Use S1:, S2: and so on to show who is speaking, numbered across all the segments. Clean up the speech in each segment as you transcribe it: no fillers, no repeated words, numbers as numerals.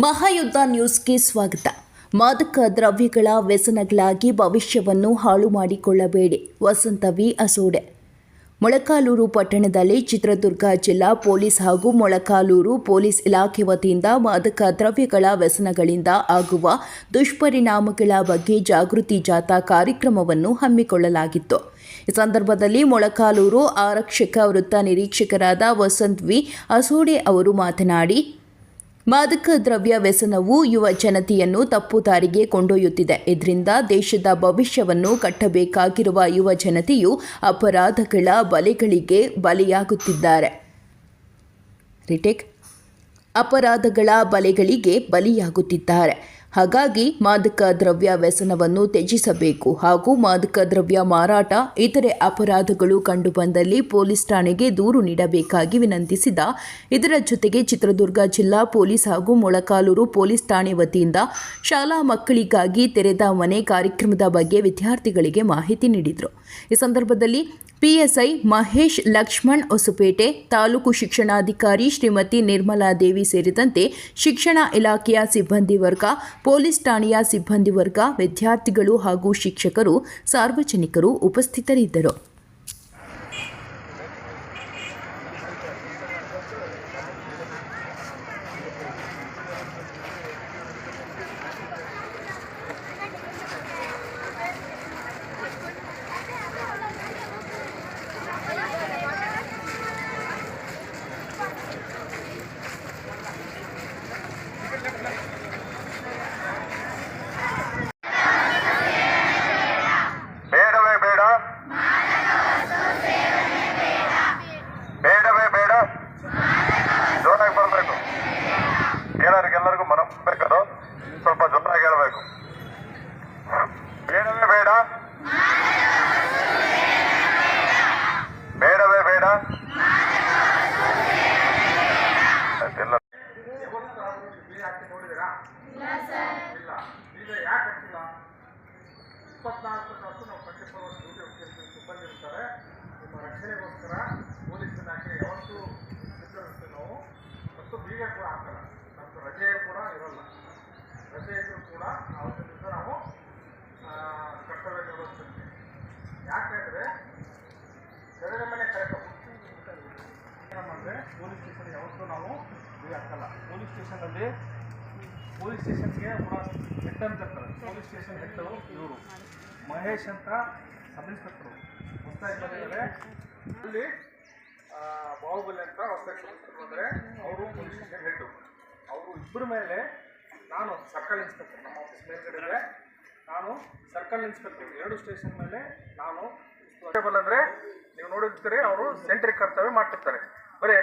S1: ಮಹಾಯುದ್ಧ ನ್ಯೂಸ್ಗೆ ಸ್ವಾಗತ. ಮಾದಕ ದ್ರವ್ಯಗಳ ವ್ಯಸನಗಳಾಗಿ ಭವಿಷ್ಯವನ್ನು ಹಾಳು ಮಾಡಿಕೊಳ್ಳಬೇಡಿ. ವಸಂತ ವಿ ಅಸೋಡೆ. ಮೊಳಕಾಲ್ಮೂರು ಪಟ್ಟಣದಲ್ಲಿ ಚಿತ್ರದುರ್ಗ ಜಿಲ್ಲಾ ಪೊಲೀಸ್ ಹಾಗೂ ಮೊಳಕಾಲ್ಮೂರು ಪೊಲೀಸ್ ಇಲಾಖೆ ವತಿಯಿಂದ ಮಾದಕ ದ್ರವ್ಯಗಳ ವ್ಯಸನಗಳಿಂದ ಆಗುವ ದುಷ್ಪರಿಣಾಮಗಳ ಬಗ್ಗೆ ಜಾಗೃತಿ ಜಾಥಾ ಕಾರ್ಯಕ್ರಮವನ್ನು ಹಮ್ಮಿಕೊಳ್ಳಲಾಗಿತ್ತು. ಈ ಸಂದರ್ಭದಲ್ಲಿ ಮೊಳಕಾಲ್ಮೂರು ಆರಕ್ಷಕ ವೃತ್ತ ನಿರೀಕ್ಷಕರಾದ ವಸಂತ ವಿ ಅಸೋಡೆ ಅವರು ಮಾತನಾಡಿ, ಮಾದಕ ದ್ರವ್ಯ ವ್ಯಸನವು ಯುವ ಜನತೆಯನ್ನು ತಪ್ಪು ದಾರಿಗೆ ಕೊಂಡೊಯ್ಯುತ್ತಿದೆ. ಇದರಿಂದ ದೇಶದ ಭವಿಷ್ಯವನ್ನು ಕಟ್ಟಬೇಕಾಗಿರುವ ಯುವ ಜನತೆಯು ಅಪರಾಧಗಳ ಬಲೆಗಳಿಗೆ ಬಲಿಯಾಗುತ್ತಿದ್ದಾರೆ. ಹಾಗಾಗಿ ಮಾದಕ ದ್ರವ್ಯ ವ್ಯಸನವನ್ನು ತ್ಯಜಿಸಬೇಕು ಹಾಗೂ ಮಾದಕ ದ್ರವ್ಯ ಮಾರಾಟ, ಇತರೆ ಅಪರಾಧಗಳು ಕಂಡುಬಂದಲ್ಲಿ ಪೊಲೀಸ್ ಠಾಣೆಗೆ ದೂರು ನೀಡಬೇಕಾಗಿ ವಿನಂತಿಸಿದ. ಇದರ ಜೊತೆಗೆ ಚಿತ್ರದುರ್ಗ ಜಿಲ್ಲಾ ಪೊಲೀಸ್ ಹಾಗೂ ಮೊಳಕಾಲ್ಮೂರು ಪೊಲೀಸ್ ಠಾಣೆ ವತಿಯಿಂದ ಶಾಲಾ ಮಕ್ಕಳಿಗಾಗಿ ತೆರೆದ ಮನೆ ಕಾರ್ಯಕ್ರಮದ ಬಗ್ಗೆ ವಿದ್ಯಾರ್ಥಿಗಳಿಗೆ ಮಾಹಿತಿ ನೀಡಿದರು. ಈ ಸಂದರ್ಭದಲ್ಲಿ ಪಿಎಸ್ಐ ಮಹೇಶ್ ಲಕ್ಷ್ಮಣ್ ಹೊಸಪೇಟೆ, ತಾಲೂಕು ಶಿಕ್ಷಣಾಧಿಕಾರಿ ಶ್ರೀಮತಿ ನಿರ್ಮಲಾ ದೇವಿ ಸೇರಿದಂತೆ ಶಿಕ್ಷಣ ಇಲಾಖೆಯ ಸಿಬ್ಬಂದಿ ವರ್ಗ, ಪೊಲೀಸ್ ಠಾಣೆಯ ಸಿಬ್ಬಂದಿ ವರ್ಗ, ವಿದ್ಯಾರ್ಥಿಗಳು ಹಾಗೂ ಶಿಕ್ಷಕರು, ಸಾರ್ವಜನಿಕರು ಉಪಸ್ಥಿತರಿದ್ದರು.
S2: ಎಲ್ಲರಿಗೂ ಮನಸ್ಬೇಕದು ಸ್ವಲ್ಪ ಜೊತೆಗೆ ಹೇಳಬೇಕು. ಬೇಡವೇ ಬೇಡ, ಬೇಡವೇ ಬೇಡ. ನೋಡಿದಿರಾ? ಇಲ್ಲ. ಈಗ ಯಾಕೆ ಆಗ್ತಿಲ್ಲ? 24 ತಾಸು ನಾವು 24 ಅವರ್ಸ್ ಡ್ಯೂಟಿ ಹೋಗ್ತಿರ್ತೀವಿ. ಸಿಬ್ಬಂದಿ ಇರ್ತಾರೆ. ನಿಮ್ಮ ರಕ್ಷಣೆಗೋಸ್ಕರ ಪೊಲೀಸ್ ಇಲಾಖೆ ಯಾವತ್ತೂ ಸಿದ್ಧರಿರ್ತೀವಿ ನಾವು. ಮತ್ತು ಬೀಗ ಕೂಡ ಹಾಕಲ್ಲ. ನಮ್ಮದು ರಜೆ ಕೂಡ ಇರೋಲ್ಲ. ರಜೆ ಇದ್ರೂ ಕೂಡ ಅವತ್ತಿನಿಂದ ನಾವು ಕರ್ತವ್ಯ ನಿರ್ವಹಿಸ್ತೀವಿ. ಯಾಕೆಂದರೆ ತೆರೆದ ಮನೆ ಕರೆಕ್ಟ್ ಏನಂದರೆ ಪೊಲೀಸ್ ಸ್ಟೇಷನ್ ಯಾವತ್ತೂ ನಾವು ಬೀಗ ಹಾಕಲ್ಲ. ಪೊಲೀಸ್ ಸ್ಟೇಷನ್ಗೆ ಕೂಡ ಹೆಡ್ ಅಂತ ಇರ್ತಾರೆ. ಪೊಲೀಸ್ ಸ್ಟೇಷನ್ ಹೆಡ್ ಇವರು ಮಹೇಶ್ ಅಂತ ಸಬ್ ಇನ್ಸ್ಪೆಕ್ಟರು ಹೊಸದಾಗಿ ಬಂದಿದ್ದಾರೆ. ಅಲ್ಲಿ ಬಾಹುಬಲಿ ಅಂತ ಹೊಸದಾಗಿ ಸಬ್ ಇನ್ಸ್ಪೆಕ್ಟರ್ ಬಂದರೆ ಅವರು ಪೊಲೀಸ್ ಸ್ಟೇಷನ್ ಹೆಡ್ಡು. ಅವರು ಇಬ್ಬರ ಮೇಲೆ ನಾನು ಸರ್ಕಲ್ ಇನ್ಸ್ಪೆಕ್ಟರ್, ನಮ್ಮ ಆಫೀಸ್ ಮೇಲ್ಗಡೆ ನಾನು ಸರ್ಕಲ್ ಇನ್ಸ್ಪೆಕ್ಟರ್. 2 ಸ್ಟೇಷನ್ ಮೇಲೆ ನಾನು ಕಾನ್ಸ್ಟೇಬಲ್. ಅಂದರೆ ನೀವು ನೋಡಿರ್ತೀರಿ, ಅವರು ಸೆಂಟ್ರಿ ಕರ್ತವ್ಯ ಮಾಡ್ತಿರ್ತಾರೆ. ಬರೀ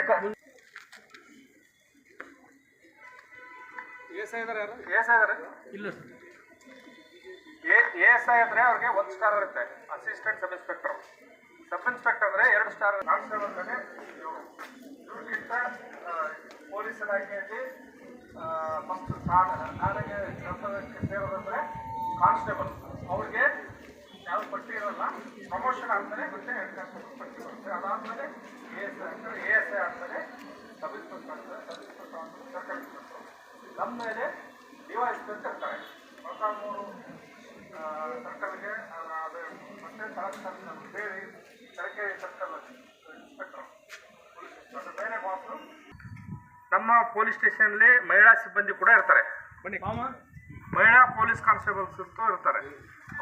S2: ಎಸ್ ಐ ಇದ್ದಾರೆ ಇಲ್ಲ ಸರ್. ಎಸ್ ಐ ಅಂದರೆ ಅವ್ರಿಗೆ 1 ಸ್ಟಾರ್ ಇರುತ್ತೆ. Assistant sub inspector. Sub inspector ಅಂದರೆ 2 ಸ್ಟಾರ್. ಕಾನ್ಸ್ಟೇಬಲ್ ಅಂದರೆ ಇವ್ರಿಗಿಂತ ಪೊಲೀಸ್ ಇಲಾಖೆಯಲ್ಲಿ ಫಸ್ಟ್ ನಾಳೆಗೆ ಕರ್ತವ್ಯಕ್ಕೆ ಸೇರೋದಂದರೆ ಕಾನ್ಸ್ಟೇಬಲ್. ಅವ್ರಿಗೆ ಯಾವ ಪಟ್ಟಿ ಇರೋಲ್ಲ. ಪ್ರಮೋಷನ್ ಆದಮೇಲೆ ಮತ್ತೆ ಹೆಡ್ ಕಾನ್ಸ್ಟೇಬಲ್ ಪಟ್ಟಿ ಬರುತ್ತೆ. ಅದಾದಮೇಲೆ ಎ ಎಸ್ ಐ ಆದಮೇಲೆ ಸಬ್ ಇನ್ಸ್ಪೆಕ್ಟರ್ ಆಗ್ತದೆ. ಸಬ್ ಇನ್ಸ್ಪೆಕ್ಟರ್ ಆದಮೇಲೆ ಸರ್ಕಲ್ ಇನ್ಸ್ಪೆಕ್ಟರ್. ನಮ್ಮ ಮೇಲೆ ಡಿವೈಎಸ್ಪಿ ಅಂತ ಇರ್ತಾರೆ. ಮೊಳಕಾಲ್ಮೂರು ಸರ್ಕಲ್ಗೆ ಅದು ಮತ್ತೆ ಬೇರೆ ತರಕಾರಿ ಸರ್ಕಲ್ ಇನ್ಸ್ಪೆಕ್ಟರ್ ಅದು ಬೇರೆ ಬಾಸು. ನಮ್ಮ ಪೊಲೀಸ್ ಸ್ಟೇಷನಲ್ಲಿ ಮಹಿಳಾ ಸಿಬ್ಬಂದಿ ಕೂಡ ಇರ್ತಾರೆ. ಮಹಿಳಾ ಪೊಲೀಸ್ ಕಾನ್ಸ್ಟೇಬಲ್ಸ್ ಅಂತೂ ಇರ್ತಾರೆ.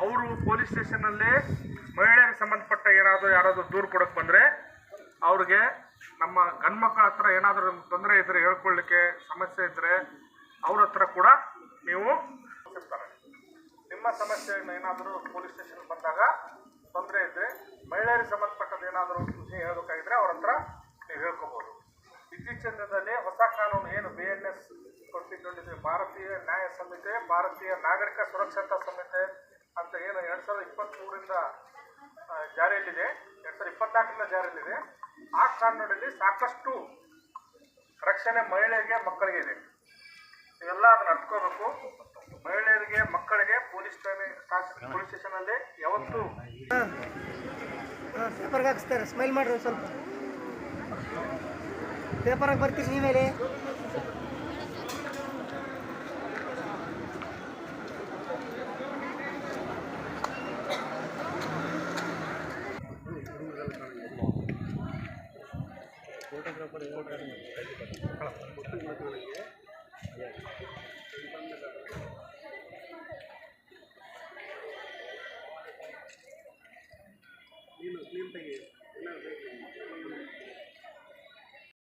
S2: ಅವರು ಪೊಲೀಸ್ ಸ್ಟೇಷನ್ನಲ್ಲಿ ಮಹಿಳೆಯರಿಗೆ ಸಂಬಂಧಪಟ್ಟ ಯಾರಾದರೂ ದೂರು ಕೊಡೋಕ್ಕೆ ಬಂದರೆ ಅವ್ರಿಗೆ ನಮ್ಮ ಗಂಡ್ಮಕ್ಳ ಹತ್ರ ಏನಾದರೂ ತೊಂದರೆ ಇದ್ದರೆ, ಹೇಳ್ಕೊಳ್ಳಿಕ್ಕೆ ಸಮಸ್ಯೆ ಇದ್ದರೆ ಅವ್ರ ಹತ್ರ ಕೂಡ ನೀವು ಸಿಗ್ತಾರೆ. ನಿಮ್ಮ ಸಮಸ್ಯೆ ಏನಾದರೂ ಪೊಲೀಸ್ ಸ್ಟೇಷನ್ ಬಂದಾಗ ತೊಂದರೆ ಇದ್ದರೆ, ಮಹಿಳೆಯರಿಗೆ ಸಂಬಂಧಪಟ್ಟದ್ದು ಏನಾದರೂ ವಿಷಯ ಹೇಳಬೇಕಾಗಿದ್ರೆ ಅವ್ರ ಹತ್ರ ನೀವು ಹೇಳ್ಕೋಬೋದು. ಇತ್ತೀಚಿನ ದಿನದಲ್ಲಿ ಹೊಸ ಕಾನೂನು ಏನು BNS ಕೊಟ್ಟಿದ್ದು, ಭಾರತೀಯ ನ್ಯಾಯ ಸಂಹಿತೆ, ಭಾರತೀಯ ನಾಗರಿಕ ಸುರಕ್ಷತಾ ಸಂಹಿತೆ ಅಂತ ಏನು 2023ರಿಂದ ಜಾರಿಯಲ್ಲಿದೆ, 2024ರಿಂದ ಜಾರಿಯಲ್ಲಿದೆ. ಆ ಕಾನೂನಲ್ಲಿ ಸಾಕಷ್ಟು ರಕ್ಷಣೆ ಮಹಿಳೆಯರಿಗೆ, ಮಕ್ಕಳಿಗೆ ಇದೆ. ಇವೆಲ್ಲ ಅದನ್ನ ಅರ್ತ್ಕೋಬೇಕು. ಮಹಿಳೆಯರಿಗೆ, ಮಕ್ಕಳಿಗೆ ಪೊಲೀಸ್ ಸ್ಟೇಷನಲ್ಲಿ ಯಾವತ್ತೂ
S3: ಪೇಪರ್ಗೆ ಹಾಕಿಸ್ತಾರೆ. ಸ್ಮೈಲ್ ಮಾಡ್ರಿ ಸ್ವಲ್ಪ. ಪೇಪರಾಗಿ ಬರ್ತೀರಿ ನೀವೇಲೆ.
S2: ಫೋಟೋಗ್ರಾಫರ್